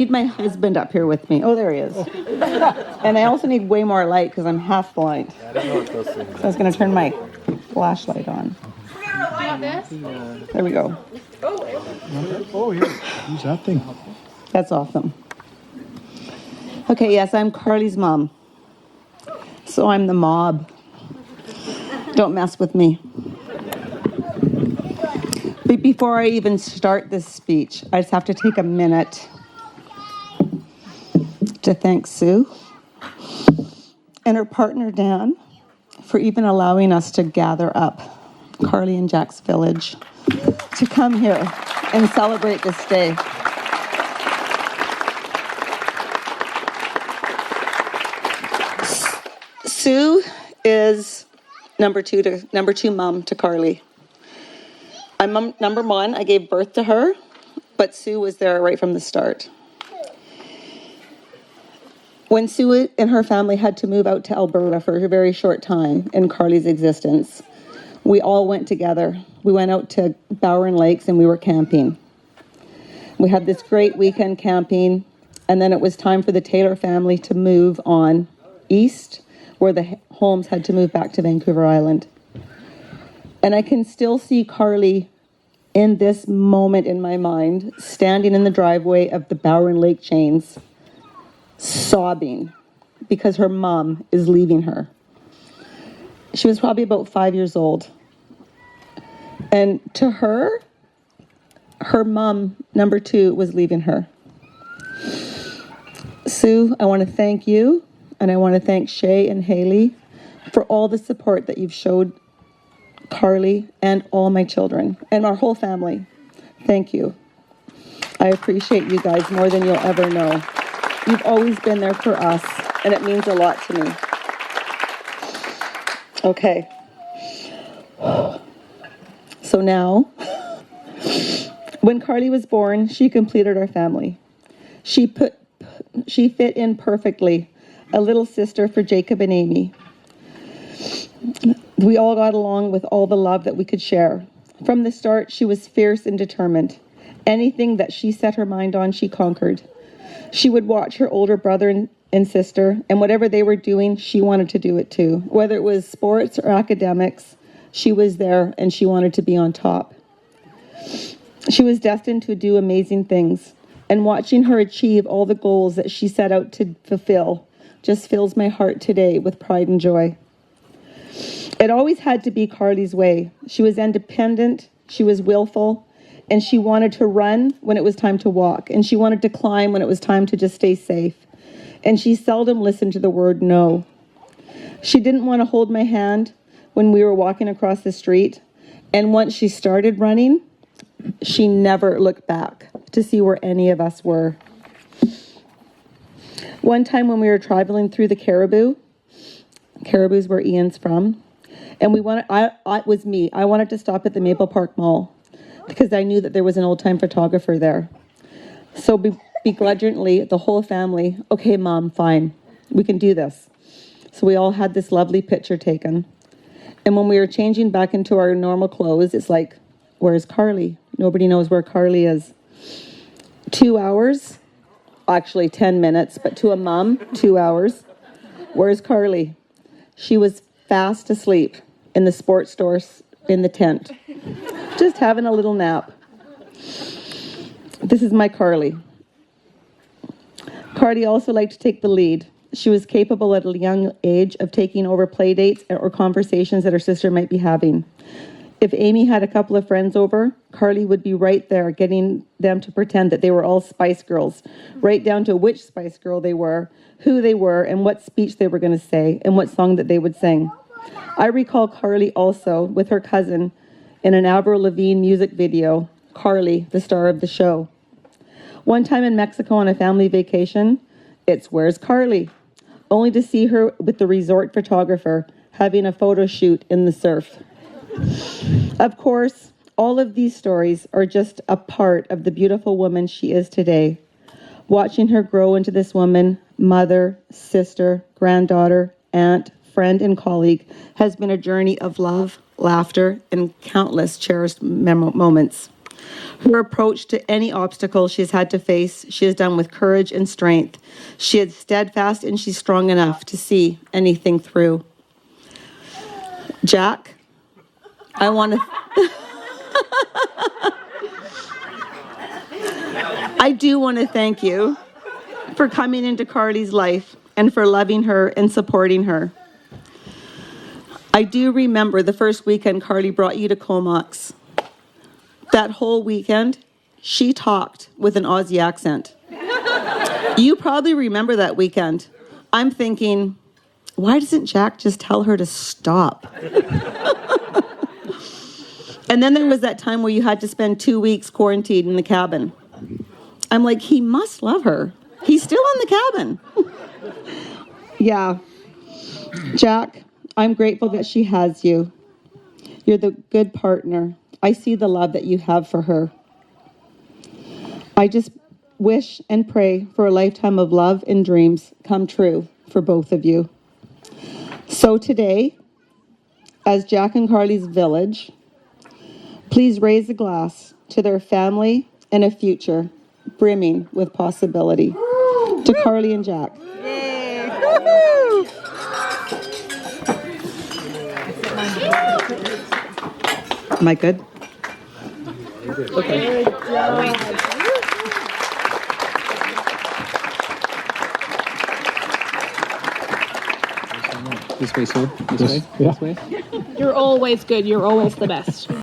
Need my husband up here with me. Oh, there he is. And I also need way more light because I'm half blind. So I was going to turn my flashlight on. There we go. Oh, here. Use that thing. That's awesome. Okay, yes, I'm Carly's mom. So I'm the mob. Don't mess with me. But before I even start this speech, I just have to take a minute to thank Sue and her partner Dan for even allowing us to gather up Carly and Jack's village to come here and celebrate this day. Sue is number two mom to Carly. I'm number one. I gave birth to her, but Sue was there right from the start. When Sue and her family had to move out to Alberta for a very short time in Carly's existence, we all went together. We went out to Bowron Lakes and we were camping. We had this great weekend camping, and then it was time for the Taylor family to move on east, where the Holmes had to move back to Vancouver Island. And I can still see Carly in this moment in my mind, standing in the driveway of the Bowron Lake Chains, sobbing because her mom is leaving her. She was probably about 5 years old. And to her, her mom, number two, was leaving her. Sue, I want to thank you, and I want to thank Shay and Haley for all the support that you've showed Carly and all my children and our whole family. Thank you. I appreciate you guys more than you'll ever know. You've always been there for us, and it means a lot to me. Okay. So now, when Carly was born, she completed our family. She fit in perfectly, a little sister for Jacob and Amy. We all got along with all the love that we could share. From the start, she was fierce and determined. Anything that she set her mind on, she conquered. She would watch her older brother and sister, and whatever they were doing, she wanted to do it too. Whether it was sports or academics, she was there and she wanted to be on top. She was destined to do amazing things, and watching her achieve all the goals that she set out to fulfill just fills my heart today with pride and joy. It always had to be Carly's way. She was independent, she was willful, and she wanted to run when it was time to walk, and she wanted to climb when it was time to just stay safe. And she seldom listened to the word no. She didn't want to hold my hand when we were walking across the street, and once she started running, she never looked back to see where any of us were. One time when we were traveling through the Caribou's where Ian's from, and I wanted to stop at the Maple Park Mall because I knew that there was an old-time photographer there. So begrudgingly, the whole family, okay, Mom, fine, we can do this. So we all had this lovely picture taken. And when we were changing back into our normal clothes, it's like, where's Carly? Nobody knows where Carly is. 2 hours, actually 10 minutes, but to a mom, 2 hours. Where's Carly? She was fast asleep in the sports store in the tent, just having a little nap. This is my Carly. Carly also liked to take the lead. She was capable at a young age of taking over play dates or conversations that her sister might be having. If Amy had a couple of friends over, Carly would be right there getting them to pretend that they were all Spice Girls, right down to which Spice Girl they were, who they were, and what speech they were going to say, and what song that they would sing. I recall Carly also with her cousin in an Avril Lavigne music video, Carly, the star of the show. One time in Mexico on a family vacation, it's Where's Carly? Only to see her with the resort photographer having a photo shoot in the surf. Of course, all of these stories are just a part of the beautiful woman she is today. Watching her grow into this woman, mother, sister, granddaughter, aunt, friend, and colleague has been a journey of love, laughter, and countless cherished moments. Her approach to any obstacle she has had to face, she has done with courage and strength. She is steadfast and she's strong enough to see anything through. Jack, I want to... I do want to thank you for coming into Carly's life and for loving her and supporting her. I do remember the first weekend Carly brought you to Comox. That whole weekend, she talked with an Aussie accent. You probably remember that weekend. I'm thinking, why doesn't Jack just tell her to stop? And then there was that time where you had to spend 2 weeks quarantined in the cabin. I'm like, he must love her. He's still in the cabin. Yeah. Jack, I'm grateful that she has you. You're the good partner. I see the love that you have for her. I just wish and pray for a lifetime of love and dreams come true for both of you. So today, as Jack and Carly's village, please raise a glass to their family and a future brimming with possibility. To Carly and Jack. Am I good? Okay. This way, sir. This way. You're always good. You're always the best.